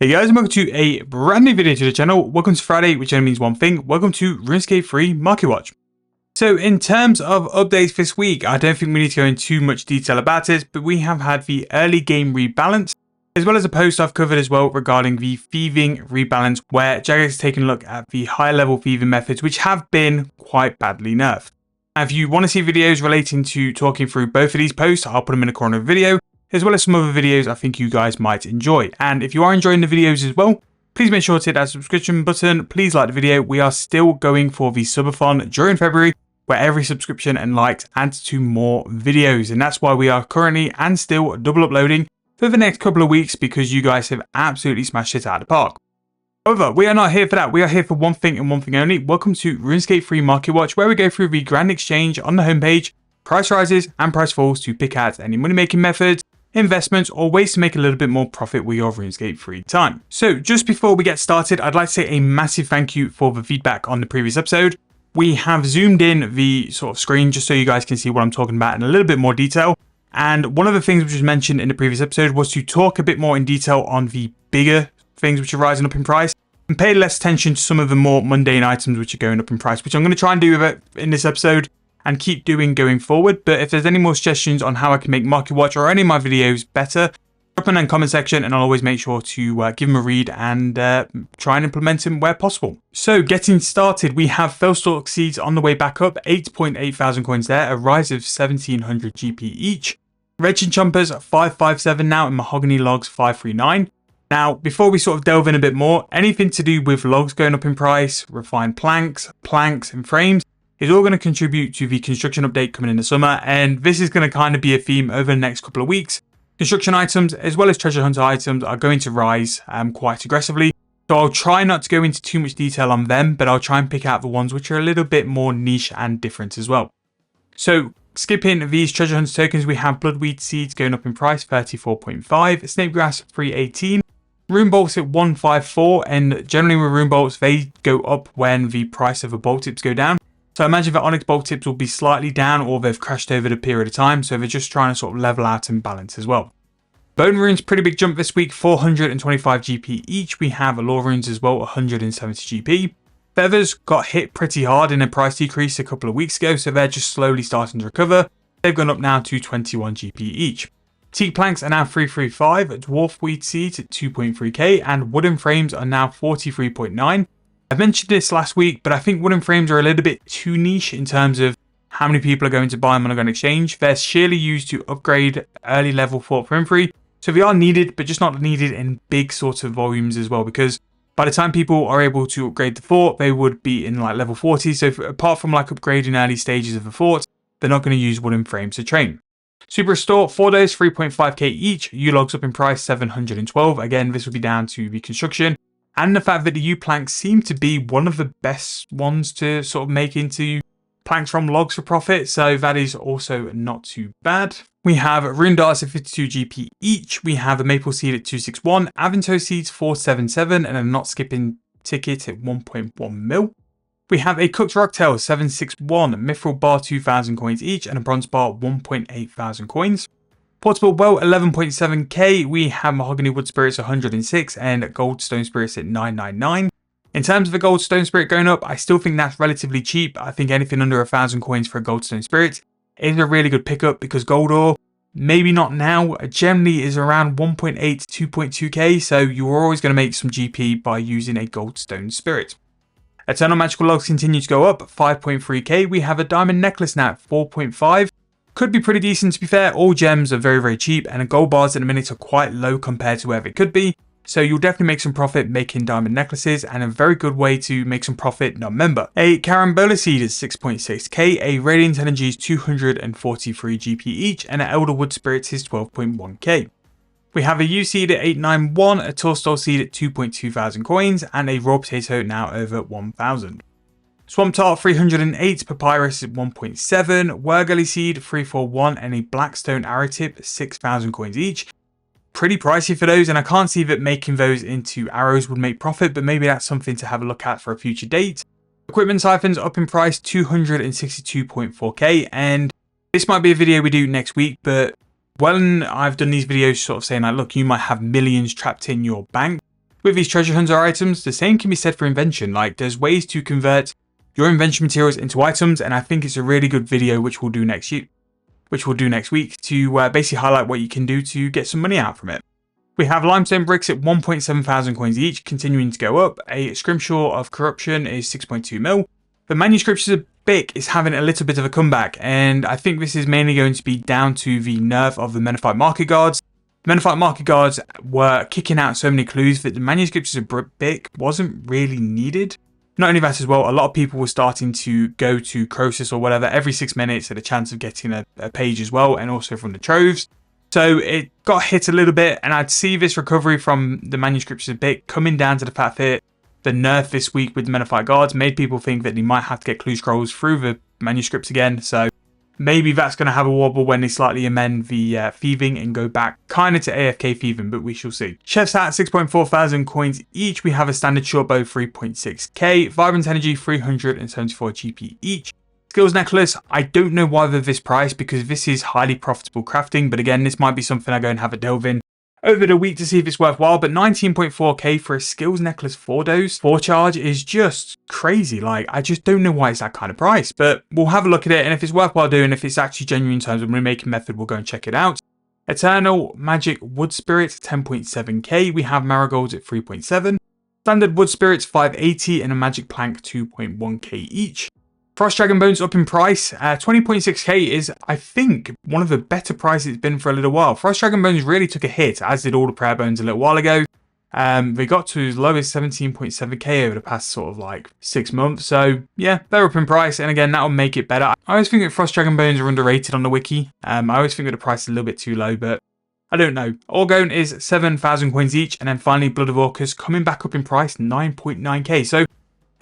Hey guys, and welcome to a brand new video to the channel. Welcome to Friday, which only means one thing. Welcome to Runescape free Marketwatch. So in terms of updates this week, I don't think we need to go into too much detail about it, but we have had the early game rebalance, as well as a post I've covered as well regarding the thieving rebalance, where Jagex has taken a look at the high level thieving methods, which have been quite badly nerfed. Now, if you want to see videos relating to talking through both of these posts, I'll put them in the corner of the video, as well as some other videos I think you guys might enjoy. And if you are enjoying the videos as well, please make sure to hit that subscription button. Please like the video. We are still going for the subathon during February, where every subscription and likes adds to more videos. And that's why we are currently and still double uploading for the next couple of weeks, because you guys have absolutely smashed it out of the park. However, we are not here for that. We are here for one thing and one thing only. Welcome to Runescape free Marketwatch, where we go through the grand exchange on the homepage, price rises and price falls to pick out any money making methods, investments, or ways to make a little bit more profit with your Runescape free time. So just before we get started, I'd like to say a massive thank you for the feedback on the previous episode. We have zoomed in the sort of screen just so you guys can see what I'm talking about in a little bit more detail. And one of the things which was mentioned in the previous episode was to talk a bit more in detail on the bigger things which are rising up in price and pay less attention to some of the more mundane items which are going up in price, which I'm going to try and do with it in this episode and keep doing going forward. But if there's any more suggestions on how I can make Marketwatch or any of my videos better, drop them in the comment section and I'll always make sure to give them a read and try and implement them where possible. So getting started, we have Fellstalk Seeds on the way back up, 8.8 thousand coins there, a rise of 1700 GP each. Wretched Chompers 557 now, and Mahogany Logs 539. Now, before we sort of delve in a bit more, anything to do with logs going up in price, refined planks and frames is all going to contribute to the construction update coming in the summer, and this is going to kind of be a theme over the next couple of weeks. Construction items as well as treasure hunter items are going to rise quite aggressively, so I'll try not to go into too much detail on them, but I'll try and pick out the ones which are a little bit more niche and different as well. So skipping these treasure hunter tokens, we have Bloodweed Seeds going up in price, 34.5, Snapegrass 318, Rune Bolts at 154, and generally with Rune Bolts they go up when the price of the bolt tips go down. So I imagine that Onyx Bolt tips will be slightly down, or they've crashed over the period of time, so they're just trying to sort of level out and balance as well. Bone Runes, pretty big jump this week, 425 GP each. We have Allure Runes as well, 170 GP. Feathers got hit pretty hard in a price decrease a couple of weeks ago, so they're just slowly starting to recover. They've gone up now to 21 GP each. Teak Planks are now 335, Dwarf Weed Seeds at 2.3k, and Wooden Frames are now 43.9. I mentioned this last week, but I think wooden frames are a little bit too niche in terms of how many people are going to buy them on a grand exchange. They're sheerly used to upgrade early level fort for infantry, so they are needed, but just not needed in big sort of volumes as well, because by the time people are able to upgrade the fort, they would be in like level 40, so apart from like upgrading early stages of the fort, they're not going to use wooden frames to train. Super Restore, 4 days, 3.5k each, U-Logs up in price, 712, again this would be down to the construction, and the fact that the U-planks seem to be one of the best ones to sort of make into planks from logs for profit, so that is also not too bad. We have Rune Darts at 52 GP each, we have a Maple Seed at 261, Avanto Seeds 477, and a Not Skipping Ticket at 1.1 mil. We have a Cooked Rocktail 761, Mithril Bar 2,000 coins each, and a Bronze Bar 1.8 thousand coins. Portable Well 11.7k, we have Mahogany Wood Spirits 106 and Gold Stone Spirits at 999. In terms of the Gold Stone Spirit going up, I still think that's relatively cheap. I think anything under 1,000 coins for a Gold Stone Spirit is a really good pickup, because gold ore, maybe not now, generally is around 1.8 to 2.2k, so you're always going to make some GP by using a Gold Stone Spirit. Eternal Magical Logs continue to go up, 5.3k, we have a Diamond Necklace now at 4.5. Could be pretty decent, to be fair. All gems are very cheap, and gold bars at the minute are quite low compared to where they could be, so you'll definitely make some profit making diamond necklaces, and a very good way to make some profit non-member. A Carambola Seed is 6.6k, a Radiant Energy is 243 GP each, and an Elder Wood Spirits is 12.1k. We have a U Seed at 891, a Torstal Seed at 2.2 thousand coins, and a Raw Potato now over 1,000. Swamp Tart 308, Papyrus at 1.7, Wergully Seed 341, and a Blackstone Arrow Tip 6,000 coins each. Pretty pricey for those, and I can't see that making those into arrows would make profit, but maybe that's something to have a look at for a future date. Equipment Siphons up in price, 262.4k, and this might be a video we do next week, but when I've done these videos sort of saying like, look, you might have millions trapped in your bank, With these treasure hunter items, the same can be said for invention. Like, there's ways to convert your invention materials into items, and I think it's a really good video which we'll do next week to basically highlight what you can do to get some money out from it. We have limestone bricks at 1.7 thousand coins each, continuing to go up. A scrimshaw of corruption is 6.2 mil. The manuscripts of Bic is having a little bit of a comeback, and I think this is mainly going to be down to the nerf of the Menophyte Market Guards. The Menophyte Market Guards were kicking out so many clues that the manuscripts of Bic wasn't really needed. Not only that as well, a lot of people were starting to go to Croesus or whatever every 6 minutes at a chance of getting a page as well, and also from the troves. So it got hit a little bit, and I'd see this recovery from the manuscripts a bit coming down to the fact that the nerf this week with the Menophyte Guards made people think that they might have to get clue scrolls through the manuscripts again. So maybe that's going to have a wobble when they slightly amend the thieving and go back kind of to AFK thieving, but we shall see. Chef's Hat, 6.4 thousand coins each. We have a standard short bow, 3.6k. Vibrant Energy, 374 GP each. Skills Necklace, I don't know why they're this price because this is highly profitable crafting, but again, this might be something I go and have a delve in over the week to see if it's worthwhile. But 19.4k for a Skills Necklace 4 dose 4 charge is just crazy. Like, I just don't know why it's that kind of price, but we'll have a look at it, and if it's worthwhile doing, if it's actually genuine in terms of remaking method, we'll go and check it out. Eternal Magic Wood Spirits, 10.7k. We have Marigolds at 3.7. Standard Wood Spirits, 580, and a Magic Plank, 2.1k each. Frost Dragon Bones up in price. 20.6k is, I think, one of the better prices it's been for a little while. Frost Dragon Bones really took a hit, as did all the Prayer Bones a little while ago. They got to as low as 17.7k over the past sort of like 6 months. So yeah, they're up in price, and again, that'll make it better. I always think that Frost Dragon Bones are underrated on the wiki. I always think that the price is a little bit too low, but I don't know. Orgone is 7,000 coins each, and then finally Blood of Orcus coming back up in price, 9.9k. So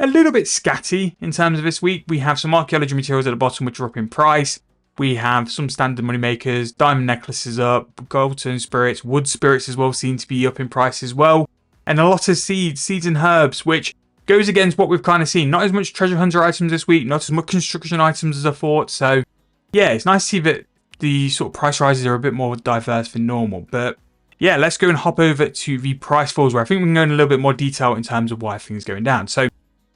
a little bit scatty in terms of this week. We have some archaeology materials at the bottom which are up in price. We have some standard money makers, diamond necklaces up, golden spirits, wood spirits as well seem to be up in price as well. And a lot of seeds and herbs, which goes against what we've kind of seen. Not as much treasure hunter items this week, not as much construction items as I thought. So yeah, it's nice to see that the sort of price rises are a bit more diverse than normal. But yeah, let's go and hop over to the price falls, where I think we can go in a little bit more detail in terms of why things are going down. So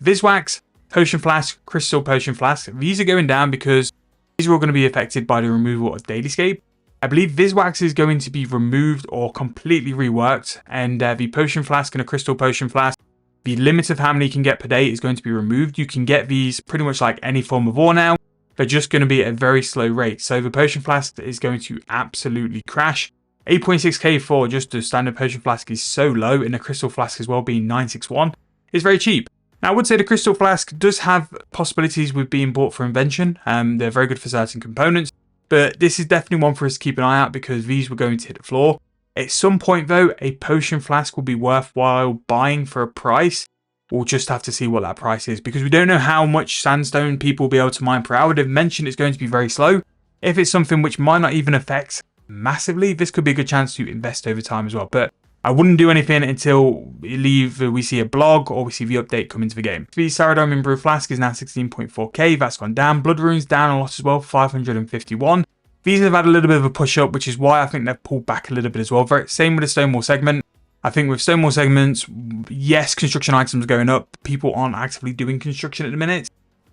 Viswax, Potion Flask, Crystal Potion Flask, these are going down because these are all going to be affected by the removal of Dailyscape. I believe Viswax is going to be removed or completely reworked, and the Potion Flask and a Crystal Potion Flask, the limit of how many you can get per day is going to be removed. You can get these pretty much like any form of ore now. They're just going to be at a very slow rate. So the Potion Flask is going to absolutely crash. 8.6k for just the standard Potion Flask is so low, and the Crystal Flask as well being 961 is very cheap. Now, I would say the Crystal Flask does have possibilities with being bought for invention. They're very good for certain components, but this is definitely one for us to keep an eye out because these were going to hit the floor. At some point, though, a Potion Flask will be worthwhile buying for a price. We'll just have to see what that price is because we don't know how much sandstone people will be able to mine per hour. They've mentioned it's going to be very slow. If it's something which might not even affect massively, this could be a good chance to invest over time as well. But I wouldn't do anything until we see a blog or we see the update come into the game. The Saradome in Brew Flask is now 16.4k. That's gone down. Blood Runes down a lot as well, 551. These have had a little bit of a push up, which is why I think they've pulled back a little bit as well. Same with the Stonewall segment. I think with Stonewall segments, yes, construction items are going up. People aren't actively doing construction at the minute.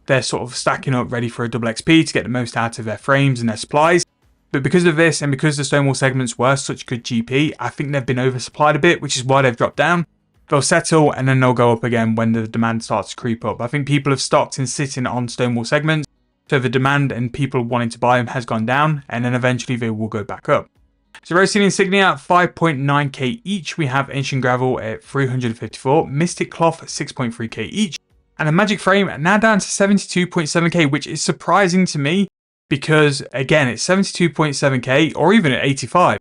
They're sort of stacking up ready for a double XP to get the most out of their frames and their supplies. But because of this, and because the Stonewall segments were such good GP, I think they've been oversupplied a bit, which is why they've dropped down. They'll settle, and then they'll go up again when the demand starts to creep up. I think people have stocked and sitting on Stonewall segments, so the demand and people wanting to buy them has gone down, and then eventually they will go back up. So Roasting Insignia, 5.9k each. We have Ancient Gravel at 354, Mystic Cloth, 6.3k each, and a Magic Frame now down to 72.7k, which is surprising to me. Because, again, it's 72.7k or even at 85.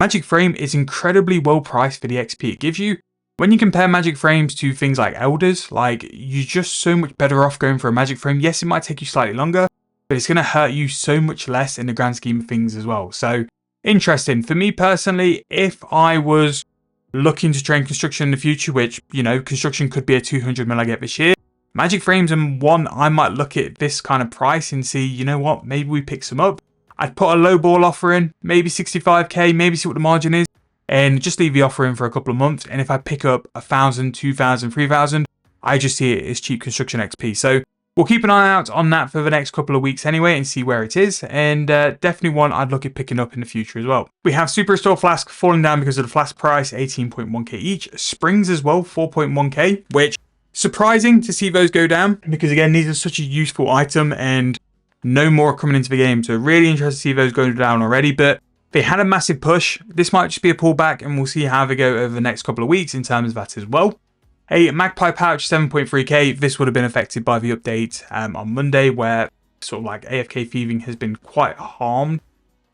Magic Frame is incredibly well priced for the XP it gives you. When you compare Magic Frames to things like Elders, like, you're just so much better off going for a Magic Frame. Yes, it might take you slightly longer, but it's going to hurt you so much less in the grand scheme of things as well. So, interesting. For me personally, if I was looking to train construction in the future, which, you know, construction could be a 200 mil I get this year, Magic Frames and one, I might look at this kind of price and see, you know what, maybe we pick some up. I'd put a low ball offer in, maybe 65k, maybe see what the margin is. and just leave the offer in for a couple of months. And if I pick up 1,000, 2,000, 3,000, I just see it as cheap construction XP. So we'll keep an eye out on that for the next couple of weeks anyway and see where it is. And definitely one I'd look at picking up in the future as well. We have Super Restore Flask falling down because of the flask price, 18.1k each. Springs as well, 4.1k, which surprising to see those go down because again, these are such a useful item and no more coming into the game. So really interested to see those go down already, but they had a massive push. This might just be a pullback and we'll see how they go over the next couple of weeks in terms of that as well. A Magpie pouch, 7.3k. This would have been affected by the update on Monday where sort of like AFK thieving has been quite harmed.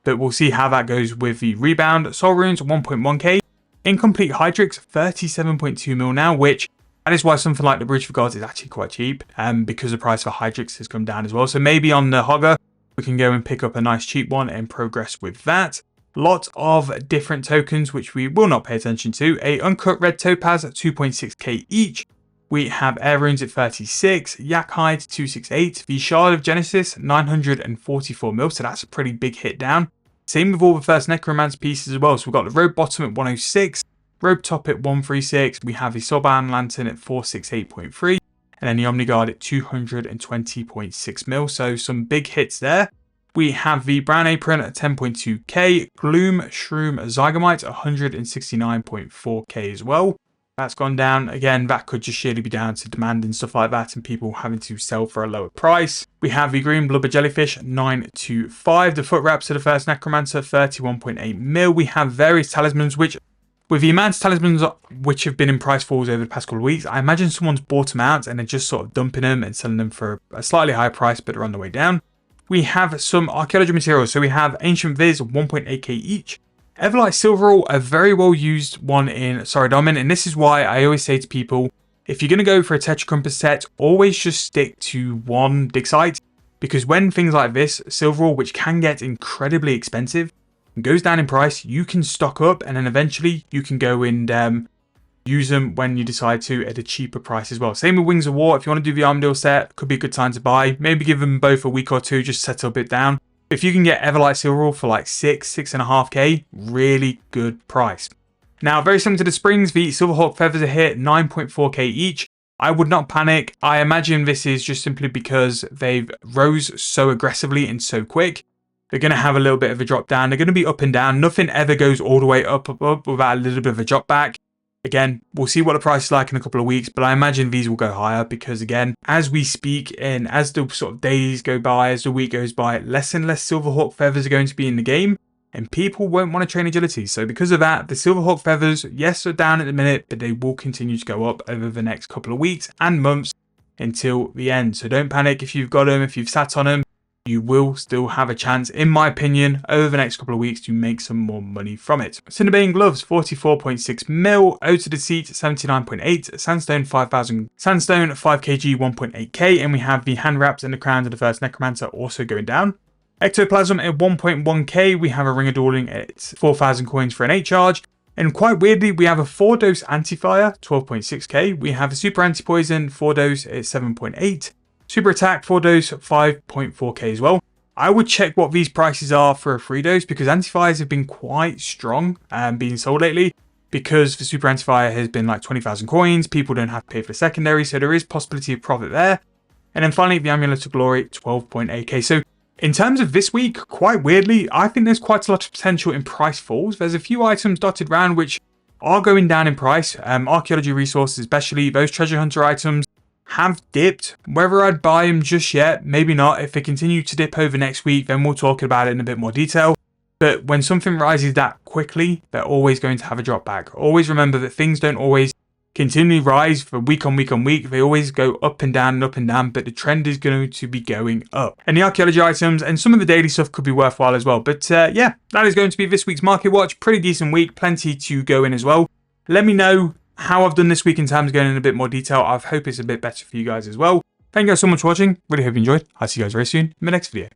But we'll see how that goes with the rebound. Soul Runes, 1.1k. Incomplete Hydrix, 37.2 mil now, which that is why something like the Bridge of Gods is actually quite cheap because the price for Hydrix has come down as well. So maybe on the Hogger, we can go and pick up a nice cheap one and progress with that. Lots of different tokens, which we will not pay attention to. A Uncut Red Topaz at 2.6k each. We have Air Runes at 36, Yak Hide 268, the Shard of Genesis 944 mil, so that's a pretty big hit down. Same with all the first Necromancer pieces as well. So we've got the Robe Bottom at 106, Robe Top at 136, we have the Soban Lantern at 468.3, and then the Omni Guard at 220.6 mil, so some big hits there. We have the Brown Apron at 10.2k, Gloom Shroom Zygamite 169.4k as well. That's gone down. Again, that could just surely be down to demand and stuff like that and people having to sell for a lower price. We have the Green Blubber Jellyfish 925, the Foot Wraps to the first Necromancer 31.8 mil. We have various talismans which, with the amount of talismans which have been in price falls over the past couple of weeks, I imagine someone's bought them out and they're just sort of dumping them and selling them for a slightly higher price, but they're on the way down. We have some archaeology materials. So we have Ancient Viz, 1.8k each. Everlight Silverall, a very well used one in Saradomin. And this is why I always say to people, if you're going to go for a Tetra Compass set, always just stick to one dig site. Because when things like this, Silverall, which can get incredibly expensive, goes down in price, you can stock up and then eventually you can go and use them when you decide to at a cheaper price as well. Same with Wings of War. If you want to do the Armadillo set, could be a good time to buy. Maybe give them both a week or two, just settle a bit down. If you can get Everlight Silverall for like 6.5k, really good price. Now, very similar to the Springs, the Silverhawk Feathers are here, 9.4k each. I would not panic. I imagine this is just simply because they've rose so aggressively and so quick. They're going to have a little bit of a drop down. They're going to be up and down. Nothing ever goes all the way up without a little bit of a drop back. Again, we'll see what the price is like in a couple of weeks, but I imagine these will go higher because, again, as we speak and as the sort of days go by, as the week goes by, less and less Silverhawk Feathers are going to be in the game and people won't want to train agility. So because of that, the Silverhawk Feathers, yes, are down at the minute, but they will continue to go up over the next couple of weeks and months until the end. So don't panic if you've got them, if you've sat on them. You will still have a chance, in my opinion, over the next couple of weeks to make some more money from it. Cinderbane Gloves, 44.6 mil. Ode to Deceit, 79.8. Sandstone, 5,000. Sandstone, 5kg, 1.8k. And we have the Hand Wraps and the Crown of the first Necromancer also going down. Ectoplasm at 1.1k. We have a Ring of Dueling at 4,000 coins for an 8 charge. And quite weirdly, we have a 4-dose Anti-Fire, 12.6k. We have a Super Anti-Poison, 4-dose at 7.8. Super Attack 4-dose 5.4k as well. I would check what these prices are for a 3-dose because Anti-Fires have been quite strong being sold lately because the Super Anti-Fire has been like 20,000 coins. People don't have to pay for the secondary, so there is possibility of profit there. And then finally, the Amulet of Glory 12.8k. So in terms of this week, quite weirdly, I think there's quite a lot of potential in price falls. There's a few items dotted around which are going down in price. Archaeology resources, especially those treasure hunter items, have dipped. Whether I'd buy them just yet, maybe not. If they continue to dip over next week, then we'll talk about it in a bit more detail. But when something rises that quickly, they're always going to have a drop back. Always remember that things don't always continually rise for week on week on week. They always go up and down, but the trend is going to be going up. And the archaeology items and some of the daily stuff could be worthwhile as well. But yeah, that is going to be this week's Market Watch. Pretty decent week, plenty to go in as well. Let me know how I've done this week in terms of going in a bit more detail. I hope it's a bit better for you guys as well. Thank you guys so much for watching. Really hope you enjoyed. I'll see you guys very soon in the next video.